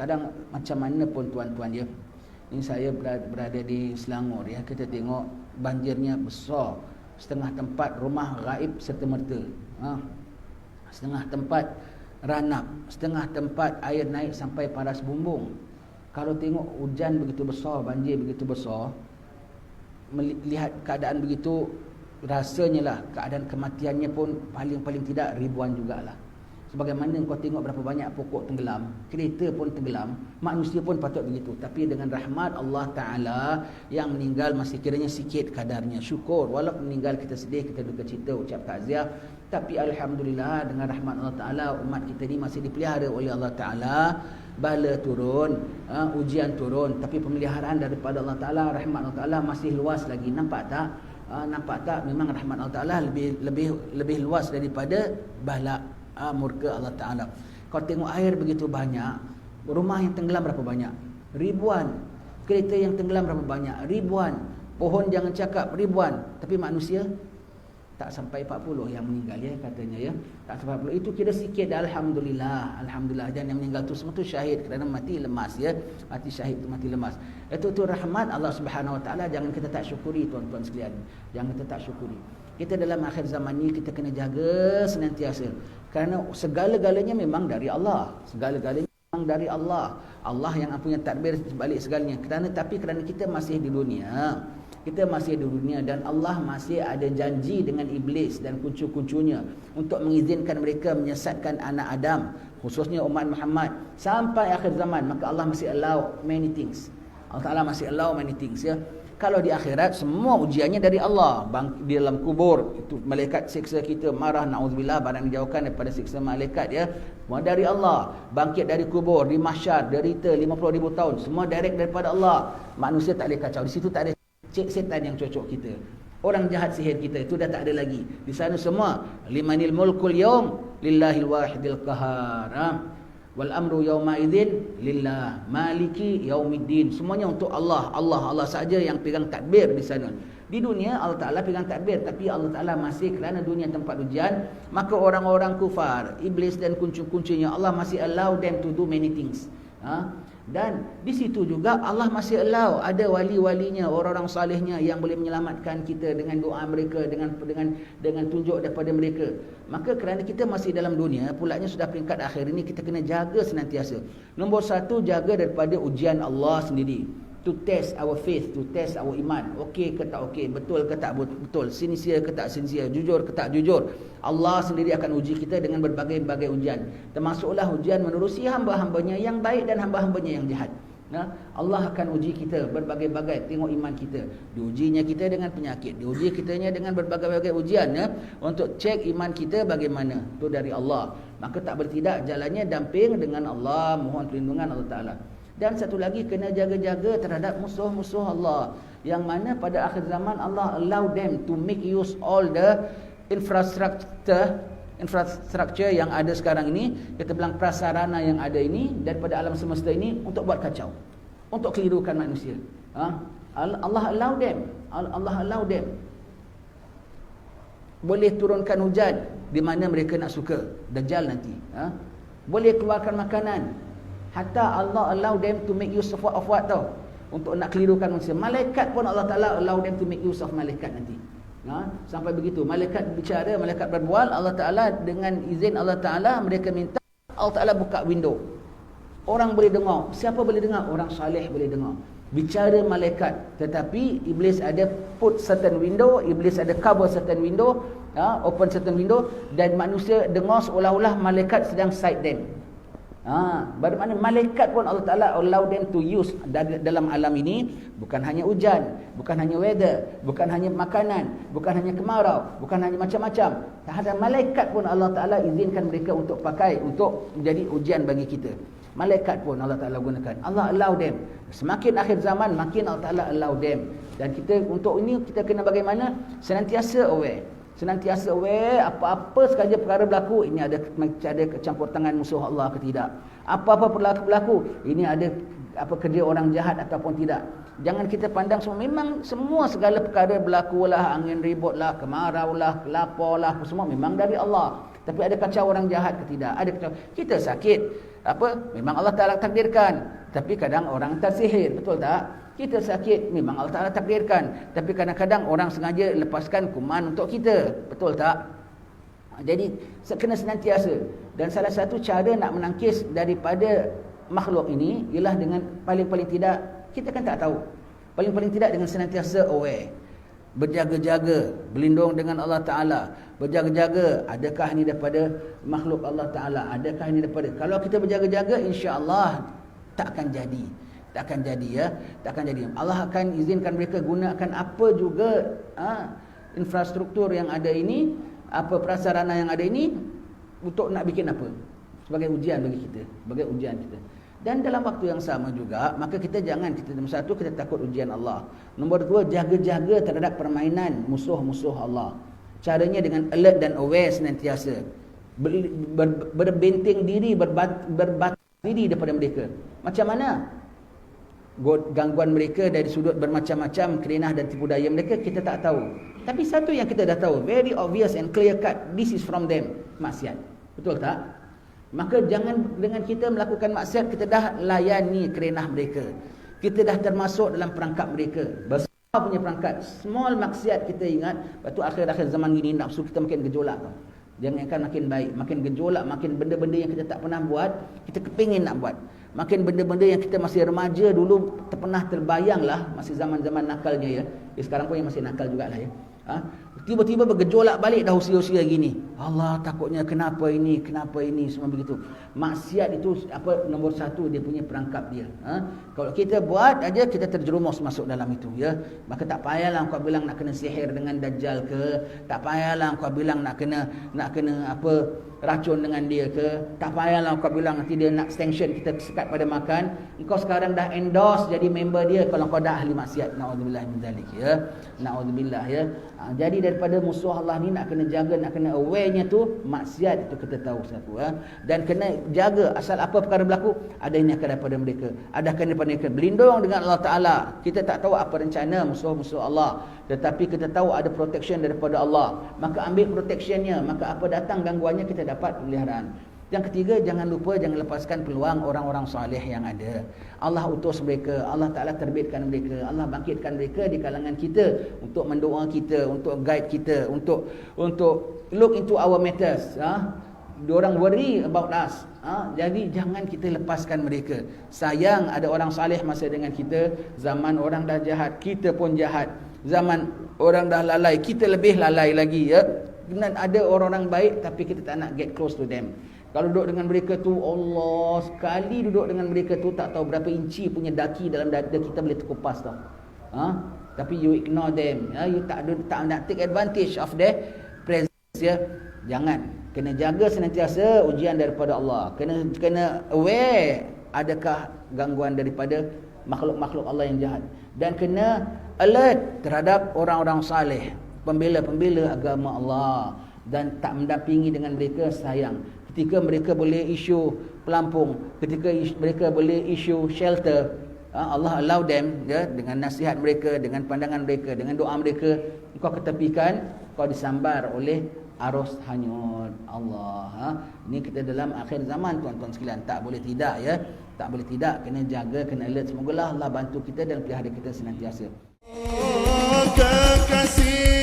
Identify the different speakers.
Speaker 1: sekarang macam mana pun tuan-tuan ya. Ini saya berada di Selangor ya. Kita tengok banjirnya besar. Setengah tempat rumah gaib serta-merta. Setengah tempat ranap, setengah tempat air naik sampai paras bumbung. Kalau tengok hujan begitu besar, banjir begitu besar, melihat keadaan begitu, rasanya lah keadaan kematiannya pun paling tidak ribuan jugalah. Sebagaimana kau tengok berapa banyak pokok tenggelam, kereta pun tenggelam, manusia pun patut begitu. Tapi dengan rahmat Allah Ta'ala, yang meninggal masih kiranya sikit kadarnya. Syukur, walaupun meninggal kita sedih, kita duka cita, ucap takziah. Tapi Alhamdulillah dengan rahmat Allah Ta'ala, umat kita ni masih dipelihara oleh Allah Ta'ala. Bala turun, ujian turun, tapi pemeliharaan daripada Allah Ta'ala, rahmat Allah Ta'ala masih luas lagi. Nampak tak? Nampak tak? Memang rahmat Allah Ta'ala lebih luas daripada bala murka Allah Ta'ala. Kau tengok air begitu banyak, rumah yang tenggelam berapa banyak? Ribuan. Kereta yang tenggelam berapa banyak? Ribuan. Pohon jangan cakap ribuan. Tapi manusia tak sampai 40 yang meninggal ya katanya ya. Tak sampai 40. Itu kira sikit dah. Alhamdulillah. Alhamdulillah. Dan yang meninggal tu semua tu syahid kerana mati lemas ya. Mati syahid tu mati lemas. Itu rahmat Allah Subhanahu Wa Ta'ala. Jangan kita tak syukuri tuan-tuan sekalian. Jangan kita tak syukuri. Kita dalam akhir zaman ni kita kena jaga senantiasa. Kerana segala-galanya memang dari Allah. Segala-galanya memang dari Allah. Allah yang punya tadbir sebalik segalanya. Kerana kita masih di dunia. Kita masih di dunia dan Allah masih ada janji dengan iblis dan kuncu-kuncunya untuk mengizinkan mereka menyesatkan anak Adam, khususnya umat Muhammad sampai akhir zaman. Maka Allah masih allow many things. Allah Ta'ala masih allow many things ya. Kalau di akhirat semua ujiannya dari Allah. Di dalam kubur itu malaikat siksa kita, marah, na'udzubillah, barang dijauhkan daripada siksa malaikat ya. Semua dari Allah. Bangkit dari kubur, di mahsyar, derita 50,000 tahun, semua direct daripada Allah. Manusia tak boleh kacau. Di situ tak ada cik setan yang cocok kita. Orang jahat sihir kita itu dah tak ada lagi. Di sana semua limanil mulkul yaum lillahil wahidil qahar. Wal amru yauma idzin lillah maliki yaumiddin. Semuanya untuk Allah. Allah saja yang pegang tadbir di sana. Di dunia Allah Ta'ala pegang tadbir, tapi Allah Ta'ala masih, kerana dunia tempat ujian, maka orang-orang kufar, iblis dan kuncu-kuncunya, Allah masih allow them to do many things. Dan di situ juga Allah masih allow ada wali-walinya, orang-orang salihnya yang boleh menyelamatkan kita dengan doa mereka, dengan tunjuk daripada mereka. Maka kerana kita masih dalam dunia, pulaknya sudah peringkat akhir ini, kita kena jaga senantiasa. Nombor satu, jaga daripada ujian Allah sendiri. To test our faith, to test our iman. Okey ke tak okey, betul ke tak betul, sincere ke tak sincere, jujur ke tak jujur. Allah sendiri akan uji kita dengan berbagai-bagai ujian. Termasuklah ujian menerusi hamba-hambanya yang baik dan hamba-hambanya yang jahat. Allah akan uji kita berbagai-bagai. Tengok iman kita. Diujinya kita dengan penyakit, diuji kitanya dengan berbagai-bagai ujian untuk cek iman kita bagaimana. Itu dari Allah. Maka tak bertidak jalannya damping dengan Allah, mohon perlindungan Allah Ta'ala. Dan satu lagi, kena jaga-jaga terhadap musuh-musuh Allah, yang mana pada akhir zaman Allah allow them to make use all the infrastructure yang ada sekarang ini, kita bilang prasarana yang ada ini daripada alam semesta ini, untuk buat kacau, untuk kelirukan manusia. Allah allow them. Allah allow them. Boleh turunkan hujan di mana mereka nak suka, Dajjal nanti. Boleh keluarkan makanan. Hatta Allah allow them to make use of what tau, untuk nak kelirukan manusia. Malaikat pun Allah Ta'ala allow them to make use of malaikat nanti. Sampai begitu. Malaikat bicara, malaikat berbual, Allah Ta'ala dengan izin Allah Ta'ala, mereka minta, Allah Ta'ala buka window. Orang boleh dengar. Siapa boleh dengar? Orang salih boleh dengar. Bicara malaikat. Tetapi Iblis ada put certain window, Iblis ada cover certain window, open certain window, dan manusia dengar seolah-olah malaikat sedang side them. Bagaimana malaikat pun Allah Ta'ala allow them to use dalam alam ini. Bukan hanya hujan, bukan hanya weather, bukan hanya makanan, bukan hanya kemarau, bukan hanya macam-macam. Terhadap malaikat pun Allah Ta'ala izinkan mereka untuk pakai, untuk menjadi ujian bagi kita. Malaikat pun Allah Ta'ala gunakan. Allah allow them. Semakin akhir zaman, makin Allah Ta'ala allow them. Dan kita untuk ini, kita kena bagaimana? Senantiasa aware. Senantiasa aware, apa-apa sahaja perkara berlaku, ini ada campur tangan musuh Allah ke tidak. Apa-apa berlaku, ini ada kerja orang jahat ataupun tidak. Jangan kita pandang semua, memang semua segala perkara berlakulah, angin ributlah, kemaraulah, kelaparlah, semua memang dari Allah. Tapi ada kacau orang jahat ke tidak? Ada kacau. Kita sakit, Apa? Memang Allah Ta'ala takdirkan. Tapi kadang orang tersihir, betul tak? Kita sakit, memang Allah Ta'ala takdirkan. Tapi kadang-kadang orang sengaja lepaskan kuman untuk kita, betul tak? Jadi kena senantiasa. Dan salah satu cara nak menangkis daripada makhluk ini ialah dengan paling-paling tidak, kita kan tak tahu, paling-paling tidak dengan senantiasa aware, berjaga-jaga, berlindung dengan Allah Ta'ala, berjaga-jaga, adakah ini daripada makhluk Allah Ta'ala, adakah ini daripada, kalau kita berjaga-jaga, insya-Allah tak akan jadi, ya, tak akan jadi. Allah akan izinkan mereka gunakan apa juga infrastruktur yang ada ini, apa prasarana yang ada ini untuk nak bikin apa, sebagai ujian bagi kita, sebagai ujian kita. Dan dalam waktu yang sama juga, maka kita jangan, kita nombor satu, kita takut ujian Allah. Nombor dua, jaga-jaga terhadap permainan musuh-musuh Allah. Caranya dengan alert dan aware senantiasa, berbenting diri, berbatas diri daripada mereka. Macam mana gangguan mereka dari sudut bermacam-macam, kerenah dan tipu daya mereka, kita tak tahu. Tapi satu yang kita dah tahu, very obvious and clear cut, this is from them, maksiat. Betul tak? Maka jangan dengan kita melakukan maksiat, kita dah layani kerenah mereka, kita dah termasuk dalam perangkap mereka, besar punya perangkat. Small maksiat kita ingat, lepas tu akhir-akhir zaman gini nafsu kita makin gejolak tau. Jangankan makin baik, makin gejolak, makin benda-benda yang kita tak pernah buat, kita kepingin nak buat. Makin benda-benda yang kita masih remaja dulu pernah terbayang lah, masih zaman-zaman nakalnya ya. Sekarang pun yang masih nakal jugalah ya. Tiba-tiba bergejolak balik dah usia-usia gini. Allah, takutnya kenapa ini, semua begitu. Maksiat itu apa, nombor satu dia punya perangkap dia. Kalau kita buat aja, kita terjerumus masuk dalam itu ya. Maka tak payahlah kau bilang nak kena sihir dengan dajjal ke, tak payahlah kau bilang nak kena apa, racun dengan dia ke, tak payahlah kau bilang nanti dia nak sanction kita sekat pada makan. Engkau sekarang dah endorse jadi member dia kalau kau dah ahli maksiat. Naudzubillah min zalik ya. Naudzubillah ya. Jadi daripada musuh Allah ni nak kena jaga, nak kena aware-nya tu maksiat itu kita tahu satu dan kena jaga asal apa perkara berlaku, adanya daripada mereka, adakah daripada mereka, berlindung dengan Allah Ta'ala. Kita tak tahu apa rencana musuh-musuh Allah, tetapi kita tahu ada protection daripada Allah, maka ambil protectionnya, maka apa datang gangguannya kita dapat peliharaan. Yang ketiga, jangan lupa, jangan lepaskan peluang orang-orang soleh yang ada. Allah utus mereka, Allah Ta'ala terbitkan mereka, Allah bangkitkan mereka di kalangan kita untuk mendoa kita, untuk guide kita, untuk look into our matters. Diorang worry about us. Jadi jangan kita lepaskan mereka. Sayang ada orang soleh masa dengan kita. Zaman orang dah jahat, kita pun jahat. Zaman orang dah lalai, kita lebih lalai lagi ya. Dan ada orang-orang baik tapi kita tak nak get close to them. Kalau duduk dengan mereka tu, Allah, sekali duduk dengan mereka tu tak tahu berapa inci punya daki dalam dada kita boleh terkupas tau. Tapi you ignore them, you tak nak take advantage of their presence ya. Jangan, kena jaga senantiasa ujian daripada Allah. Kena aware adakah gangguan daripada makhluk-makhluk Allah yang jahat, dan kena alert terhadap orang-orang saleh, pembela-pembela agama Allah, dan tak mendampingi dengan mereka, sayang. Ketika mereka boleh isu pelampung, ketika mereka boleh isu shelter, Allah allow them ya, dengan nasihat mereka, dengan pandangan mereka, dengan doa mereka, kau ketepikan, kau disambar oleh arus hanyut Allah. Ini kita dalam akhir zaman tuan-tuan sekalian, tak boleh tidak ya, tak boleh tidak, kena jaga, kena alert. Semogalah Allah bantu kita dan pelihara kita senantiasa. Kekasih